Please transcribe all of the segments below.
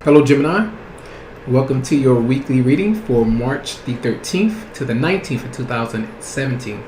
Hello Gemini, welcome to your weekly reading for March the 13th to the 19th of 2017.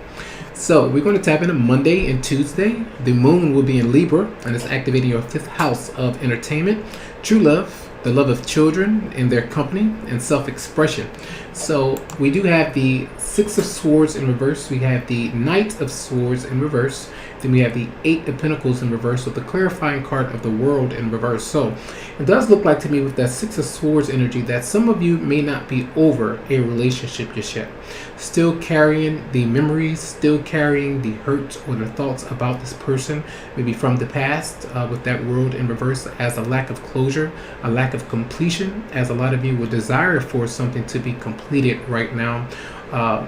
So we're going to tap into Monday and Tuesday. The moon will be in Libra and it's activating your 5th house of entertainment, true love, the love of children and their company, and self-expression. So we do have the 6 of Swords in reverse, we have the Knight of Swords in reverse, then we have the 8 of Pentacles in reverse with the clarifying card of the World in reverse. So it does look like to me with that 6 of Swords energy that some of you may not be over a relationship just yet. Still carrying the memories, still carrying the hurt or the thoughts about this person, maybe from the past, with that World in reverse as a lack of closure, a lack of completion, as a lot of you would desire for something to be completed right now.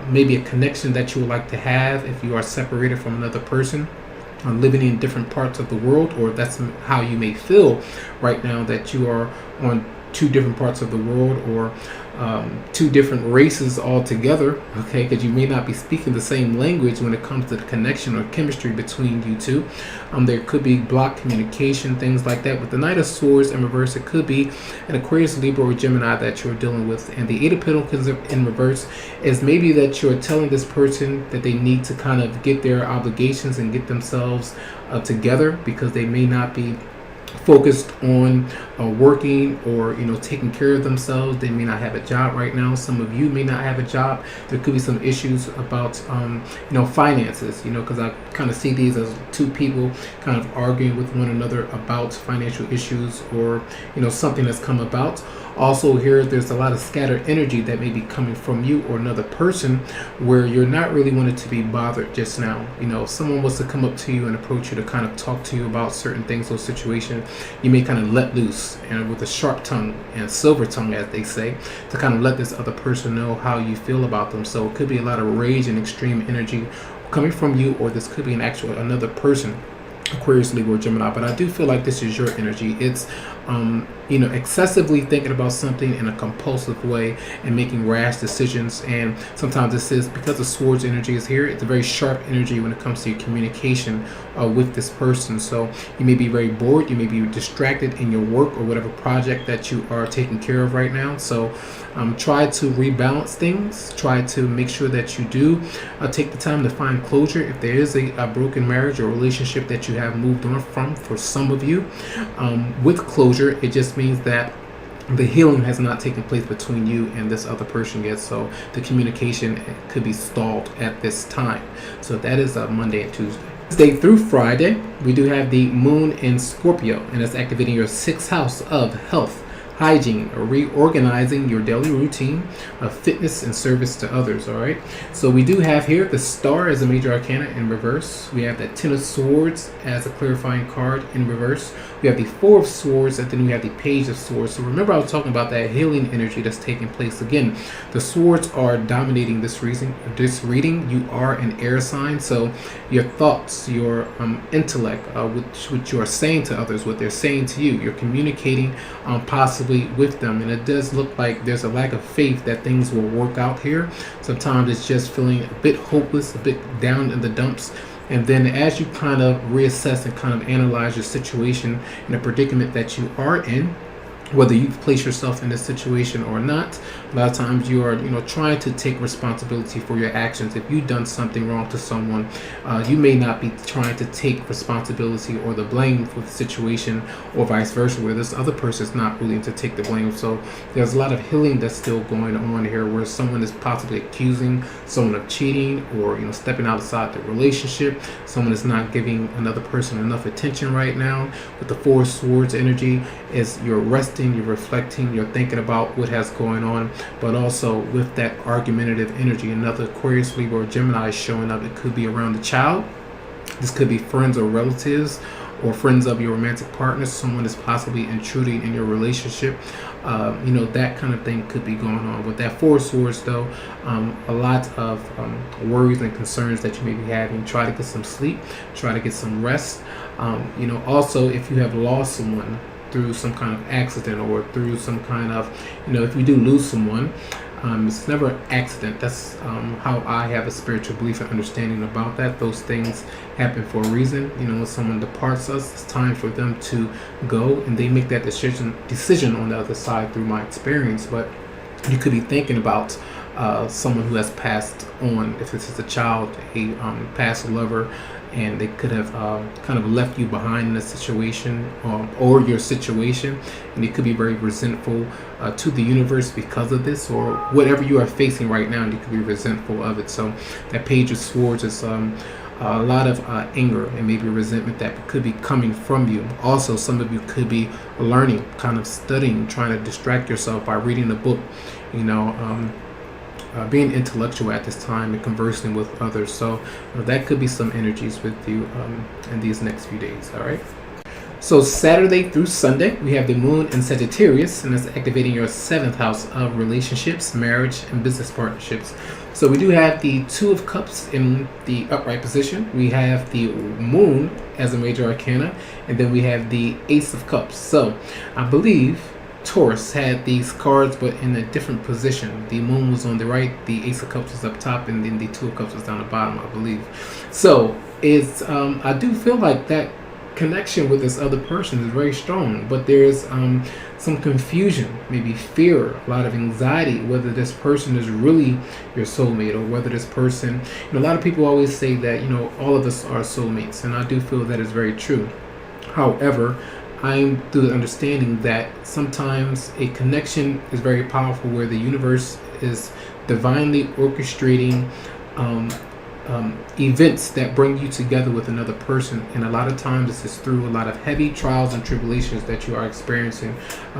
Maybe a connection that you would like to have if you are separated from another person, living in different parts of the world, or that's how you may feel right now, that you are on 2 different parts of the world, or 2 different races altogether, okay, because you may not be speaking the same language when it comes to the connection or chemistry between you two. There could be blocked communication, things like that. With the Knight of Swords in reverse, it could be an Aquarius, Libra, or Gemini that you're dealing with. And the 8 of Pentacles in reverse is maybe that you're telling this person that they need to kind of get their obligations and get themselves together, because they may not be focused on working or taking care of themselves. They may not have a job right now. Some of you may not have a job. There could be some issues about finances, because I kind of see these as 2 people kind of arguing with one another about financial issues, or something that's come about. Also here, there's a lot of scattered energy that may be coming from you or another person, where you're not really wanted to be bothered just now. If someone was to come up to you and approach you to kind of talk to you about certain things or situations, you may kind of let loose, and with a sharp tongue and silver tongue, as they say, to kind of let this other person know how you feel about them. So it could be a lot of rage and extreme energy coming from you, or this could be another person, Aquarius, Libra, or Gemini. But I do feel like this is your energy. It's excessively thinking about something in a compulsive way and making rash decisions. And sometimes this is because the Swords energy is here. It's a very sharp energy when it comes to your communication with this person. So you may be very bored, you may be distracted in your work or whatever project that you are taking care of right now. So try to rebalance things. Try to make sure that you do take the time to find closure if there is a broken marriage or relationship that you have moved on from. For some of you, with closure, it just means that the healing has not taken place between you and this other person yet. So the communication could be stalled at this time. So that is Monday and Tuesday. Wednesday through Friday, we do have the moon in Scorpio, and it's activating your 6th house of health, hygiene, or reorganizing your daily routine of fitness and service to others. All right, so we do have here the Star as a major arcana in reverse. We have the 10 of Swords as a clarifying card in reverse. We have the 4 of Swords, and then we have the Page of Swords. So remember, I was talking about that healing energy that's taking place. Again, the Swords are dominating this reading. You are an air sign, so your thoughts, your intellect, which you are saying to others, what they're saying to you, you're communicating possibly with them. And it does look like there's a lack of faith that things will work out here. Sometimes it's just feeling a bit hopeless, a bit down in the dumps. And then as you kind of reassess and kind of analyze your situation and the predicament that you are in, whether you've placed yourself in this situation or not, a lot of times you are, trying to take responsibility for your actions. If you've done something wrong to someone, you may not be trying to take responsibility or the blame for the situation, or vice versa, where this other person is not willing to take the blame. So there's a lot of healing that's still going on here, where someone is possibly accusing someone of cheating, or stepping outside the relationship. Someone is not giving another person enough attention right now. With the 4 of Swords energy, is you're resting, you're reflecting, you're thinking about what has going on. But also with that argumentative energy, another Aquarius, Libra, or Gemini is showing up. It could be around the child. This could be friends or relatives, or friends of your romantic partner. Someone is possibly intruding in your relationship. That kind of thing could be going on. With that 4 of Swords, though, a lot of worries and concerns that you may be having. Try to get some sleep. Try to get some rest. Also, if you have lost someone through some kind of accident, or through some kind of, if you do lose someone, It's never an accident. That's how I have a spiritual belief and understanding about that. Those things happen for a reason. When someone departs us, it's time for them to go, and they make that decision on the other side through my experience. But you could be thinking about someone who has passed on. If this is a child, a past lover, and they could have kind of left you behind in a situation or your situation, and you could be very resentful to the universe because of this, or whatever you are facing right now, and you could be resentful of it. So that Page of Swords is a lot of anger and maybe resentment that could be coming from you. Also, some of you could be learning, kind of studying, trying to distract yourself by reading a book, being intellectual at this time and conversing with others. So that could be some energies with you in these next few days. All right. So Saturday through Sunday, we have the moon in Sagittarius, and that's activating your 7th house of relationships, marriage, and business partnerships. So we do have the 2 of Cups in the upright position. We have the moon as a major arcana, and then we have the Ace of Cups. So I believe Taurus had these cards, but in a different position. The moon was on the right, the Ace of Cups was up top, and then the 2 of Cups was down the bottom, I believe. So it's I do feel like that connection with this other person is very strong, but there's some confusion, maybe fear, a lot of anxiety, whether this person is really your soulmate, or whether this person, a lot of people always say that, all of us are soulmates, and I do feel that is very true. However, I'm through the understanding that sometimes a connection is very powerful, where the universe is divinely orchestrating events that bring you together with another person, and a lot of times this is through a lot of heavy trials and tribulations that you are experiencing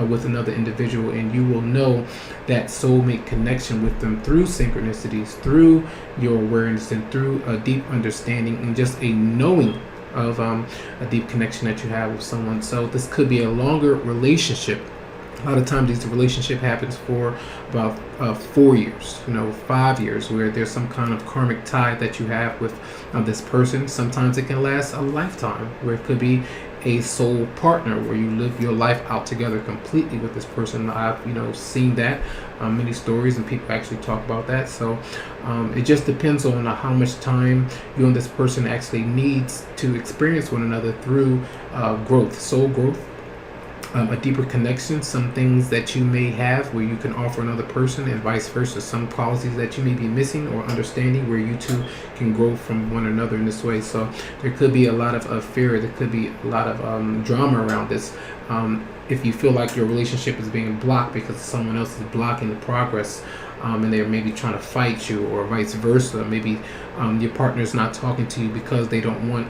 with another individual, and you will know that soulmate connection with them through synchronicities, through your awareness, and through a deep understanding and just a knowing of a deep connection that you have with someone. So this could be a longer relationship. A lot of times this relationship happens for about 4 years, 5 years, where there's some kind of karmic tie that you have with this person. Sometimes it can last a lifetime, where it could be a soul partner, where you live your life out together completely with this person. I've seen that many stories, and people actually talk about that. So it just depends on how much time you and this person actually needs to experience one another through growth, soul growth, a deeper connection, some things that you may have where you can offer another person, and vice versa, some qualities that you may be missing or understanding, where you two can grow from one another in this way. So there could be a lot of fear, there could be a lot of drama around this. If you feel like your relationship is being blocked because someone else is blocking the progress, and they're maybe trying to fight you, or vice versa, maybe your partner's not talking to you because they don't want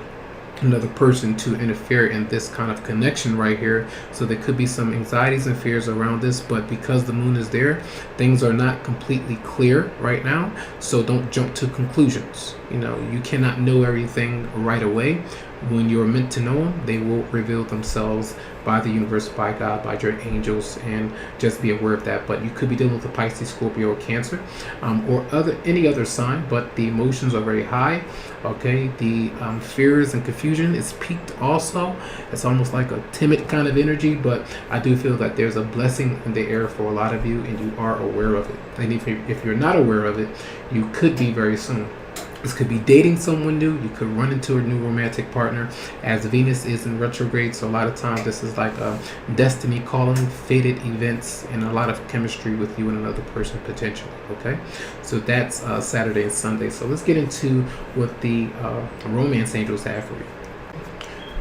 another person to interfere in this kind of connection right here. So there could be some anxieties and fears around this, but because the moon is there, things are not completely clear right now. So don't jump to conclusions. You cannot know everything right away. When you're meant to know them, they will reveal themselves by the universe, by God, by your angels, and just be aware of that. But you could be dealing with a Pisces, Scorpio, or Cancer, or any other sign, but the emotions are very high. Okay, the fears and confusion is peaked also. It's almost like a timid kind of energy, but I do feel that there's a blessing in the air for a lot of you, and you are aware of it. And if you're not aware of it, you could be very soon. This could be dating someone new. You could run into a new romantic partner, as Venus is in retrograde. So a lot of times this is like a destiny calling, fated events, and a lot of chemistry with you and another person potentially. Okay, so that's Saturday and Sunday. So let's get into what the romance angels have for you.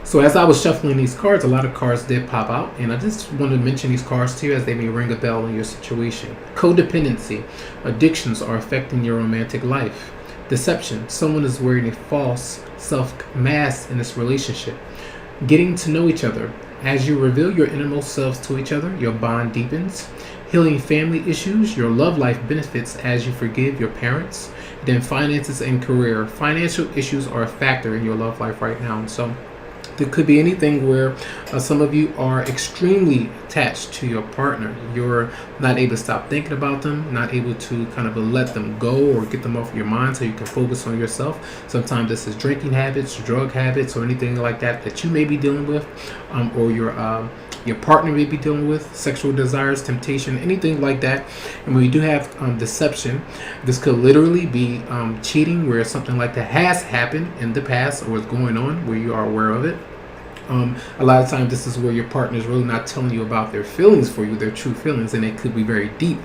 So as I was shuffling these cards, a lot of cards did pop out, and I just want to mention these cards to you as they may ring a bell in your situation. Codependency, addictions are affecting your romantic life. Deception, someone is wearing a false self-mask in this relationship. Getting to know each other. As you reveal your innermost selves to each other, your bond deepens. Healing family issues, your love life benefits as you forgive your parents. Then finances and career. Financial issues are a factor in your love life right now. So there could be anything where some of you are extremely attached to your partner. You're not able to stop thinking about them, not able to kind of let them go or get them off your mind so you can focus on yourself. Sometimes this is drinking habits, drug habits, or anything like that that you may be dealing with, or your your partner may be dealing with, sexual desires, temptation, anything like that. And when you do have deception, this could literally be cheating, where something like that has happened in the past or is going on where you are aware of it. A lot of times this is where your partner is really not telling you about their feelings for you, their true feelings, and it could be very deep,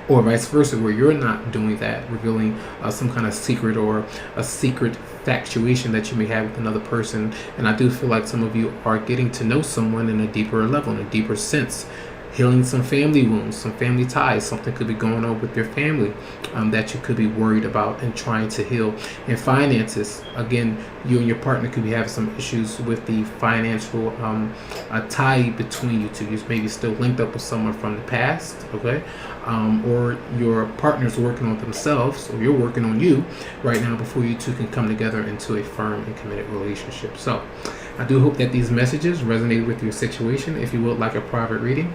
or vice versa, where you're not doing that, revealing some kind of secret or a secret infatuation that you may have with another person. And I do feel like some of you are getting to know someone in a deeper level, in a deeper sense, healing some family wounds, some family ties. Something could be going on with your family that you could be worried about and trying to heal. And finances, again, you and your partner could be having some issues with the financial tie between you two. You may be still linked up with someone from the past, okay? Or your partner's working on themselves, or you're working on you right now before you two can come together into a firm and committed relationship. So I do hope that these messages resonate with your situation. If you would like a private reading,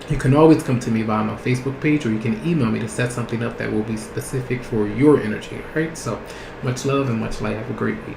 you can always come to me via my Facebook page, or you can email me to set something up that will be specific for your energy. All right, so much love and much light. Have a great week.